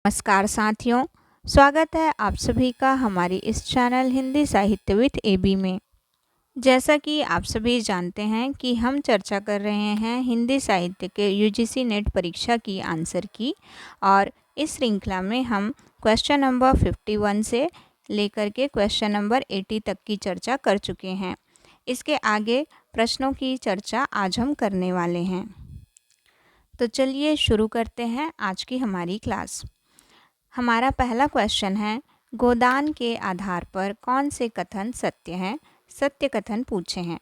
नमस्कार साथियों, स्वागत है आप सभी का हमारी इस चैनल हिंदी साहित्य विद एबी में। जैसा कि आप सभी जानते हैं कि हम चर्चा कर रहे हैं हिंदी साहित्य के यूजीसी नेट परीक्षा की आंसर की, और इस श्रृंखला में हम क्वेश्चन नंबर 51 से लेकर के क्वेश्चन नंबर 80 तक की चर्चा कर चुके हैं। इसके आगे प्रश्नों की चर्चा आज हम करने वाले हैं। तो चलिए शुरू करते हैं आज की हमारी क्लास। हमारा पहला क्वेश्चन है, गोदान के आधार पर कौन से कथन सत्य हैं? सत्य कथन पूछे हैं।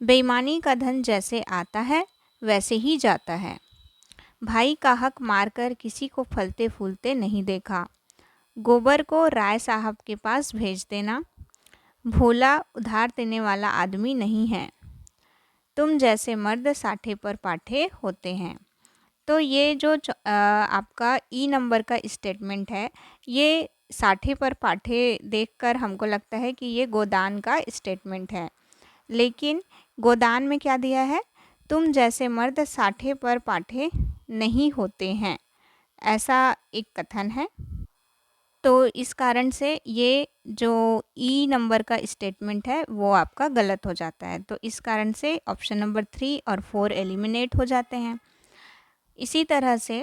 बेईमानी का धन जैसे आता है वैसे ही जाता है। भाई का हक मारकर किसी को फलते फूलते नहीं देखा। गोबर को राय साहब के पास भेज देना। भोला उधार देने वाला आदमी नहीं है। तुम जैसे मर्द साठे पर पाठे होते हैं। तो ये जो आपका ई नंबर का स्टेटमेंट है, ये साठे पर पाठे देखकर हमको लगता है कि ये गोदान का स्टेटमेंट है, लेकिन गोदान में क्या दिया है? तुम जैसे मर्द साठे पर पाठे नहीं होते हैं, ऐसा एक कथन है। तो इस कारण से ये जो ई नंबर का स्टेटमेंट है वो आपका गलत हो जाता है। तो इस कारण से ऑप्शन नंबर 3 और 4 एलिमिनेट हो जाते हैं। इसी तरह से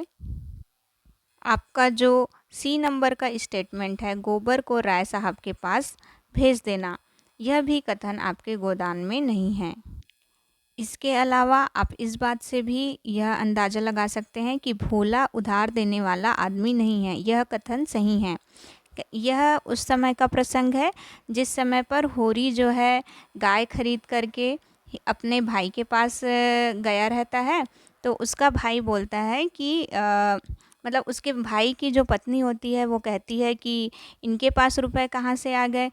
आपका जो सी नंबर का स्टेटमेंट है, गोबर को राय साहब के पास भेज देना, यह भी कथन आपके गोदान में नहीं है। इसके अलावा आप इस बात से भी यह अंदाज़ा लगा सकते हैं कि भोला उधार देने वाला आदमी नहीं है, यह कथन सही है। यह उस समय का प्रसंग है जिस समय पर होरी जो है गाय खरीद करके अपने भाई के पास गया रहता है। तो उसका भाई बोलता है कि मतलब उसके भाई की जो पत्नी होती है वो कहती है कि इनके पास रुपए कहाँ से आ गए,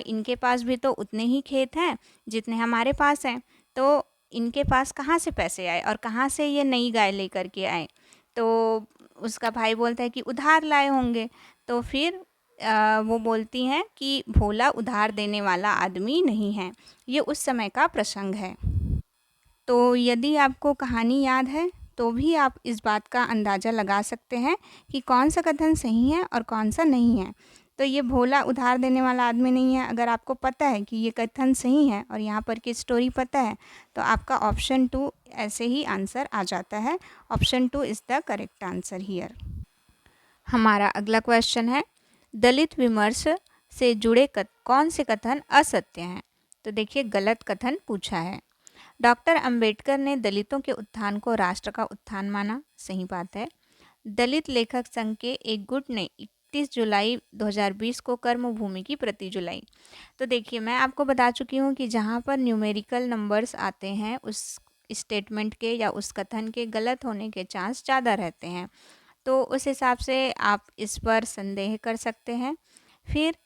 इनके पास भी तो उतने ही खेत हैं जितने हमारे पास हैं, तो इनके पास कहाँ से पैसे आए और कहाँ से ये नई गाय लेकर के आए। तो उसका भाई बोलता है कि उधार लाए होंगे। तो फिर वो बोलती हैं कि भोला उधार देने वाला आदमी नहीं है। ये उस समय का प्रसंग है। तो यदि आपको कहानी याद है तो भी आप इस बात का अंदाज़ा लगा सकते हैं कि कौन सा कथन सही है और कौन सा नहीं है। तो ये भोला उधार देने वाला आदमी नहीं है, अगर आपको पता है कि ये कथन सही है और यहाँ पर की स्टोरी पता है, तो आपका ऑप्शन 2 ऐसे ही आंसर आ जाता है। Option 2 is the correct answer here. हमारा अगला क्वेश्चन है, दलित विमर्श से जुड़े कौन से कथन असत्य हैं? तो देखिए, गलत कथन पूछा है। डॉक्टर अंबेडकर ने दलितों के उत्थान को राष्ट्र का उत्थान माना, सही बात है। दलित लेखक संघ के एक गुट ने 31 जुलाई 2020 को कर्मभूमि की प्रति जुलाई। तो देखिए, मैं आपको बता चुकी हूँ कि जहाँ पर न्यूमेरिकल नंबर्स आते हैं उस स्टेटमेंट के या उस कथन के गलत होने के चांस ज़्यादा रहते हैं। तो उस हिसाब से आप इस पर संदेह कर सकते हैं। फिर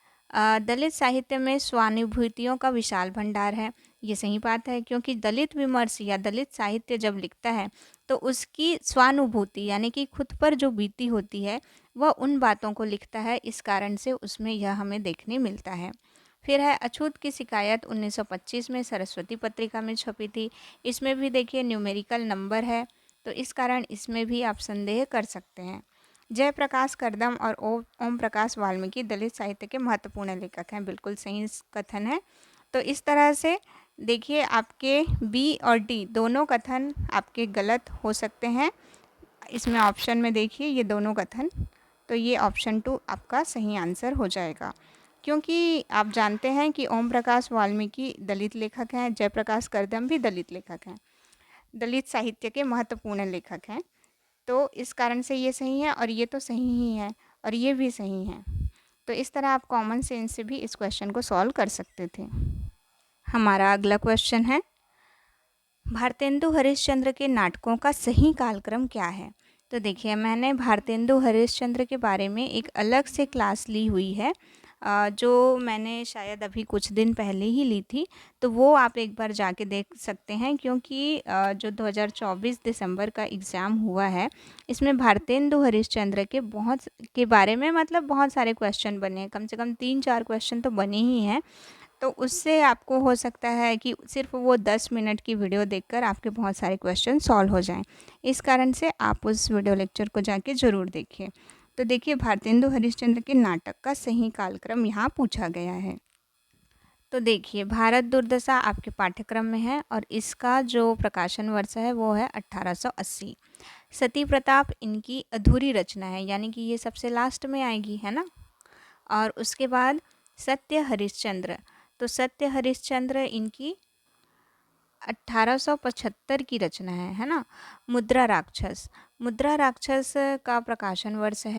दलित साहित्य में स्वानुभूतियों का विशाल भंडार है, ये सही बात है, क्योंकि दलित विमर्श या दलित साहित्य जब लिखता है तो उसकी स्वानुभूति यानी कि खुद पर जो बीती होती है वह उन बातों को लिखता है, इस कारण से उसमें यह हमें देखने मिलता है। फिर है अछूत की शिकायत 1925 में सरस्वती पत्रिका में छपी थी। इसमें भी देखिए न्यूमेरिकल नंबर है, तो इस कारण इसमें भी आप संदेह कर सकते हैं। जयप्रकाश करदम और ओम प्रकाश वाल्मीकि दलित साहित्य के महत्वपूर्ण लेखक हैं, बिल्कुल सही कथन है। तो इस तरह से देखिए, आपके बी और डी दोनों कथन आपके गलत हो सकते हैं। इसमें ऑप्शन में देखिए ये दोनों कथन, तो ये ऑप्शन 2 आपका सही आंसर हो जाएगा, क्योंकि आप जानते हैं कि ओम प्रकाश वाल्मीकि दलित लेखक हैं, जयप्रकाश करदम भी दलित लेखक हैं, दलित साहित्य के महत्वपूर्ण लेखक हैं। तो इस कारण से ये सही है और ये तो सही ही है और ये भी सही है। तो इस तरह आप कॉमन सेंस से भी इस क्वेश्चन को सॉल्व कर सकते थे। हमारा अगला क्वेश्चन है, भारतेंदु हरिश्चंद्र के नाटकों का सही कालक्रम क्या है? तो देखिए, मैंने भारतेंदु हरिश्चंद्र के बारे में एक अलग से क्लास ली हुई है, जो मैंने शायद अभी कुछ दिन पहले ही ली थी, तो वो आप एक बार जाके देख सकते हैं, क्योंकि जो 2024 दिसंबर का एग्ज़ाम हुआ है इसमें भारतेंदु हरिश्चंद्र के बारे में मतलब बहुत सारे क्वेश्चन बने हैं, कम से कम 3-4 क्वेश्चन तो बने ही हैं। तो उससे आपको हो सकता है कि सिर्फ वो 10 मिनट की वीडियो देखकर आपके बहुत सारे क्वेश्चन सॉल्व हो जाएं। इस कारण से आप उस वीडियो लेक्चर को जाके ज़रूर देखिए। तो देखिए भारतेंदु हरिश्चंद्र के नाटक का सही कालक्रम यहाँ पूछा गया है। तो देखिए भारत दुर्दशा आपके पाठ्यक्रम में है और इसका जो प्रकाशन वर्ष है वो है 1880। सती प्रताप इनकी अधूरी रचना है, यानी कि ये सबसे लास्ट में आएगी, है ना। और उसके बाद सत्य हरिश्चंद्र, तो सत्य हरिश्चंद्र इनकी 1875 की रचना है ना। मुद्रा राक्षस, मुद्रा राक्षस का प्रकाशन वर्ष है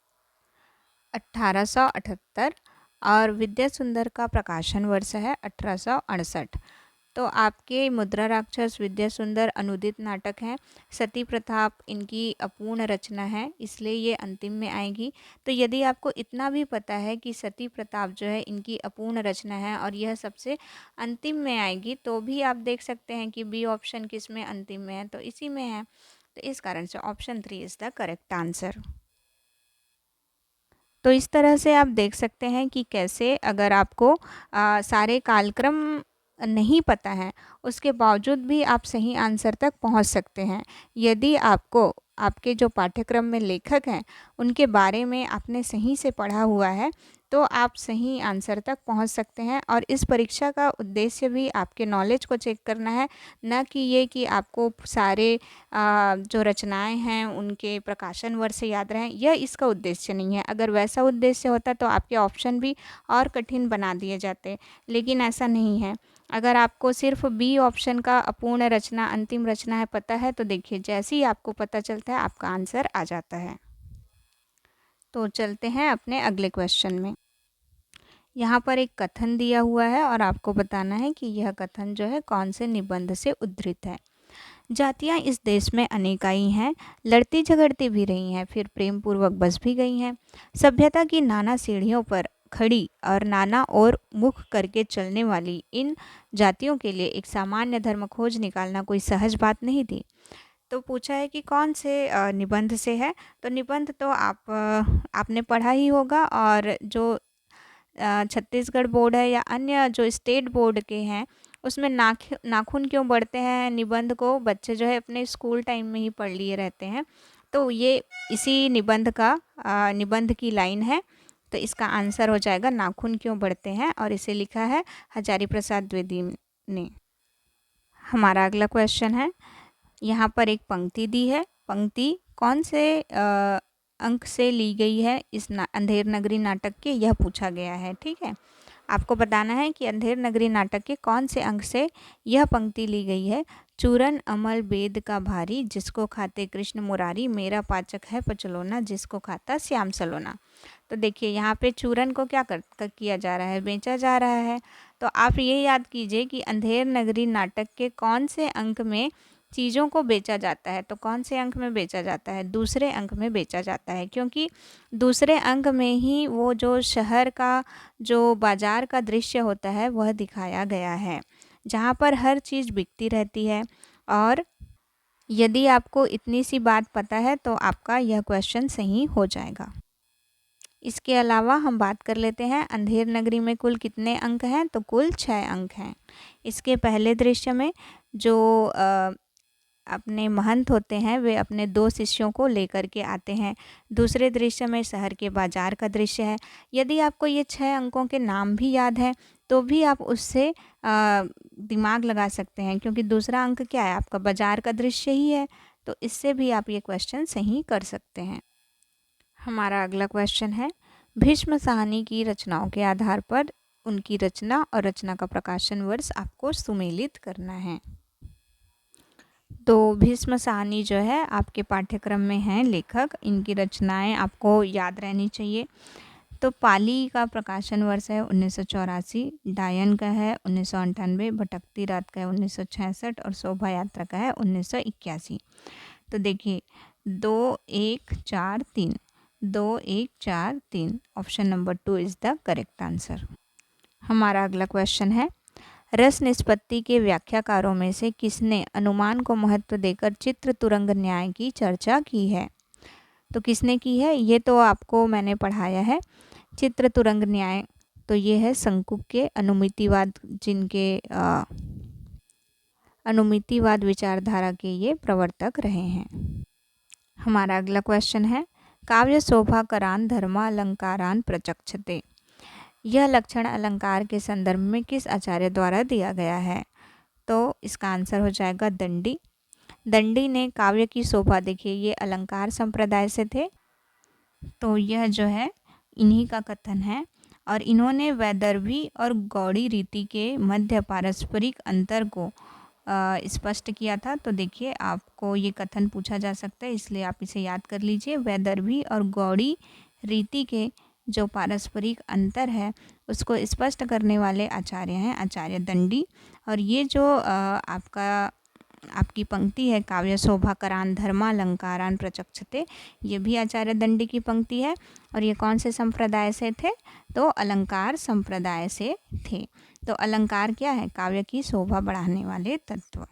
1878 और विद्या सुंदर का प्रकाशन वर्ष है 1868। तो आपके मुद्रा राक्षस, विद्या सुंदर अनुदित नाटक हैं। सती प्रताप इनकी अपूर्ण रचना है, इसलिए ये अंतिम में आएगी। तो यदि आपको इतना भी पता है कि सती प्रताप जो है इनकी अपूर्ण रचना है और यह सबसे अंतिम में आएगी, तो भी आप देख सकते हैं कि बी ऑप्शन किस में अंतिम में है, तो इसी में है। तो इस कारण से option 3 is the correct answer. तो इस तरह से आप देख सकते हैं कि कैसे अगर आपको सारे कालक्रम नहीं पता है, उसके बावजूद भी आप सही आंसर तक पहुंच सकते हैं। यदि आपको आपके जो पाठ्यक्रम में लेखक हैं उनके बारे में आपने सही से पढ़ा हुआ है, तो आप सही आंसर तक पहुंच सकते हैं। और इस परीक्षा का उद्देश्य भी आपके नॉलेज को चेक करना है, न कि ये कि आपको सारे जो रचनाएं हैं उनके प्रकाशन वर्ष याद रहें, यह इसका उद्देश्य नहीं है। अगर वैसा उद्देश्य होता तो आपके ऑप्शन भी और कठिन बना दिए जाते, लेकिन ऐसा नहीं है। अगर आपको सिर्फ बी ऑप्शन का अपूर्ण रचना, अंतिम रचना है पता है, तो देखिए जैसे ही आपको पता चलता है आपका आंसर आ जाता है। तो चलते हैं अपने अगले क्वेश्चन में। यहाँ पर एक कथन दिया हुआ है और आपको बताना है कि यह कथन जो है कौन से निबंध से उद्धृत है। जातियाँ इस देश में अनेकाई हैं, लड़ती झगड़ती भी रही हैं, फिर प्रेम पूर्वक बस भी गई हैं। सभ्यता की नाना सीढ़ियों पर खड़ी और नाना और मुख करके चलने वाली इन जातियों के लिए एक सामान्य धर्म खोज निकालना कोई सहज बात नहीं थी। तो पूछा है कि कौन से निबंध से है। तो निबंध तो आपने पढ़ा ही होगा, और जो छत्तीसगढ़ बोर्ड है या अन्य जो स्टेट बोर्ड के हैं उसमें नाखून क्यों बढ़ते हैं निबंध को बच्चे जो है अपने स्कूल टाइम में ही पढ़ लिए रहते हैं। तो ये इसी निबंध की लाइन है। तो इसका आंसर हो जाएगा नाखून क्यों बढ़ते हैं, और इसे लिखा है हजारी प्रसाद द्विवेदी ने। हमारा अगला क्वेश्चन है, यहाँ पर एक पंक्ति दी है। पंक्ति कौन से अंक से ली गई है इस अंधेर नगरी नाटक के, यह पूछा गया है। ठीक है, आपको बताना है कि अंधेर नगरी नाटक के कौन से अंक से यह पंक्ति ली गई है। चूरन अमल बेद का भारी, जिसको खाते कृष्ण मुरारी, मेरा पाचक है पचलोना, जिसको खाता श्याम सलोना। तो देखिए यहाँ पे चूरन को क्या किया जा रहा है, बेचा जा रहा है। तो आप ये याद कीजिए कि अंधेर नगरी नाटक के कौन से अंक में चीज़ों को बेचा जाता है। तो कौन से अंक में बेचा जाता है, दूसरे अंक में बेचा जाता है, क्योंकि दूसरे अंक में ही वो जो शहर का जो बाज़ार का दृश्य होता है वह दिखाया गया है, जहाँ पर हर चीज़ बिकती रहती है। और यदि आपको इतनी सी बात पता है तो आपका यह क्वेश्चन सही हो जाएगा। इसके अलावा हम बात कर लेते हैं अंधेर नगरी में कुल कितने अंक हैं। तो कुल 6 अंक हैं। इसके पहले दृश्य में जो अपने महंत होते हैं वे अपने 2 शिष्यों को लेकर के आते हैं। दूसरे दृश्य में शहर के बाजार का दृश्य है। यदि आपको ये 6 अंकों के नाम भी याद है तो भी आप उससे दिमाग लगा सकते हैं, क्योंकि दूसरा अंक क्या है, आपका बाजार का दृश्य ही है। तो इससे भी आप ये क्वेश्चन सही कर सकते हैं। हमारा अगला क्वेश्चन है, भीष्म साहनी की रचनाओं के आधार पर उनकी रचना और रचना का प्रकाशन वर्ष आपको सुमेलित करना है। तो भीष्म साहनी जो है आपके पाठ्यक्रम में हैं लेखक, इनकी रचनाएं आपको याद रहनी चाहिए। तो पाली का प्रकाशन वर्ष है 1984, डायन का है 1998, भटकती रात का है 1966 और शोभा यात्रा का है 1981। तो देखिए 2 1 4 3, 2 1 4 3, option number 2 is the correct answer. हमारा अगला क्वेश्चन है, रस निष्पत्ति के व्याख्याकारों में से किसने अनुमान को महत्व देकर चित्र तुरंग न्याय की चर्चा की है। तो किसने की है, ये तो आपको मैंने पढ़ाया है। चित्र तुरंग न्याय तो ये है संकुक के अनुमितिवाद, जिनके अनुमितिवाद विचारधारा के ये प्रवर्तक रहे हैं। हमारा अगला क्वेश्चन है, काव्य शोभाकरान धर्मालंकारान प्रचक्षते। यह लक्षण अलंकार के संदर्भ में किस आचार्य द्वारा दिया गया है? तो इसका आंसर हो जाएगा दंडी। दंडी ने काव्य की शोभा, देखिए ये अलंकार संप्रदाय से थे, तो यह जो है इन्हीं का कथन है। और इन्होंने वैदर्भी और गौड़ी रीति के मध्य पारस्परिक अंतर को स्पष्ट किया था। तो देखिए आपको ये कथन पूछा जा सकता है, इसलिए आप इसे याद कर लीजिए। वैदर्भी और गौड़ी रीति के जो पारस्परिक अंतर है उसको स्पष्ट करने वाले आचार्य हैं आचार्य दंडी। और ये जो आपकी पंक्ति है, काव्य शोभाकरान धर्मालंकारान प्रचक्षते, ये भी आचार्य दंडी की पंक्ति है। और ये कौन से संप्रदाय से थे? तो अलंकार संप्रदाय से थे। तो अलंकार क्या है? काव्य की शोभा बढ़ाने वाले तत्व।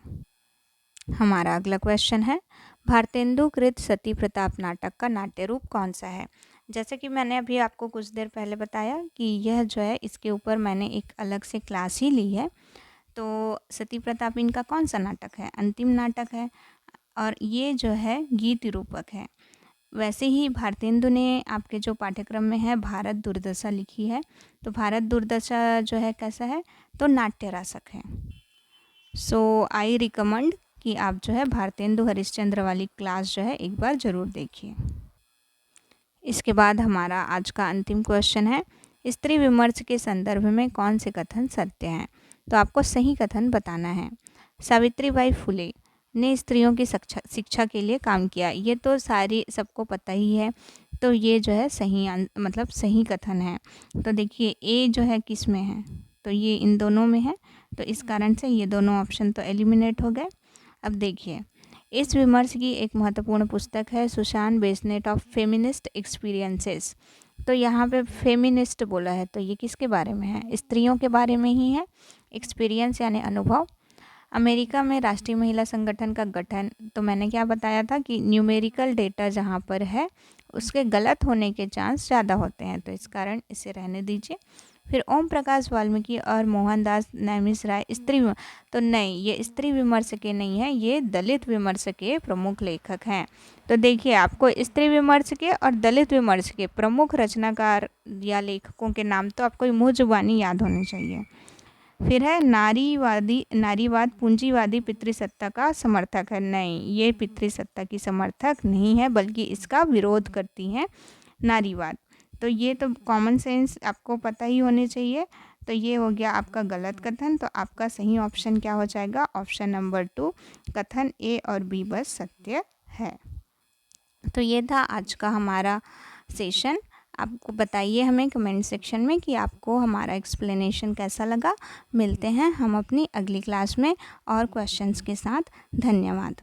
हमारा अगला क्वेश्चन है, भारतेंदु कृत सती प्रताप नाटक का नाट्य रूप कौन सा है? जैसे कि मैंने अभी आपको कुछ देर पहले बताया कि यह जो है इसके ऊपर मैंने एक अलग से क्लास ही ली है। तो सती प्रताप इनका कौन सा नाटक है? अंतिम नाटक है, और ये जो है गीत रूपक है। वैसे ही भारतेंदु ने आपके जो पाठ्यक्रम में है भारत दुर्दशा लिखी है। तो भारत दुर्दशा जो है कैसा है? तो नाट्य रासक है। सो आई रिकमेंड कि आप जो है भारतेंदु हरिश्चंद्र वाली क्लास जो है एक बार ज़रूर देखिए। इसके बाद हमारा आज का अंतिम क्वेश्चन है, स्त्री विमर्श के संदर्भ में कौन से कथन सत्य हैं? तो आपको सही कथन बताना है। सावित्रीबाई फुले ने स्त्रियों की शिक्षा के लिए काम किया, ये तो सारी सबको पता ही है। तो ये जो है सही मतलब सही कथन है। तो देखिए ए जो है किस में है? तो ये इन दोनों में है। तो इस कारण से ये दोनों ऑप्शन तो एलिमिनेट हो गए। अब देखिए, इस विमर्श की एक महत्वपूर्ण पुस्तक है Susan bassinet of feminist experiences. तो यहाँ पे फेमिनिस्ट बोला है, तो ये किसके बारे में है? स्त्रियों के बारे में ही है। एक्सपीरियंस यानी अनुभव। अमेरिका में राष्ट्रीय महिला संगठन का गठन, तो मैंने क्या बताया था कि न्यूमेरिकल डेटा जहाँ पर है उसके गलत होने के चांस ज़्यादा होते हैं, तो इस कारण इसे रहने दीजिए। फिर ओम प्रकाश वाल्मीकि और मोहनदास नैमिष राय स्त्री, तो नहीं, ये स्त्री विमर्श के नहीं है, ये दलित विमर्श के प्रमुख लेखक हैं। तो देखिए आपको स्त्री विमर्श के और दलित विमर्श के प्रमुख रचनाकार या लेखकों के नाम तो आपको मुँह जुबानी याद होने चाहिए। फिर है नारीवाद पूंजीवादी पितृसत्ता का समर्थक है। नहीं, ये पितृसत्ता की समर्थक नहीं है, बल्कि इसका विरोध करती हैं नारीवाद। तो ये तो कॉमन सेंस आपको पता ही होने चाहिए। तो ये हो गया आपका गलत कथन। तो आपका सही ऑप्शन क्या हो जाएगा? ऑप्शन नंबर 2, कथन ए और बी बस सत्य है। तो ये था आज का हमारा सेशन। आपको बताइए हमें कमेंट सेक्शन में कि आपको हमारा एक्सप्लेनेशन कैसा लगा। मिलते हैं हम अपनी अगली क्लास में और क्वेश्चंस के साथ। धन्यवाद।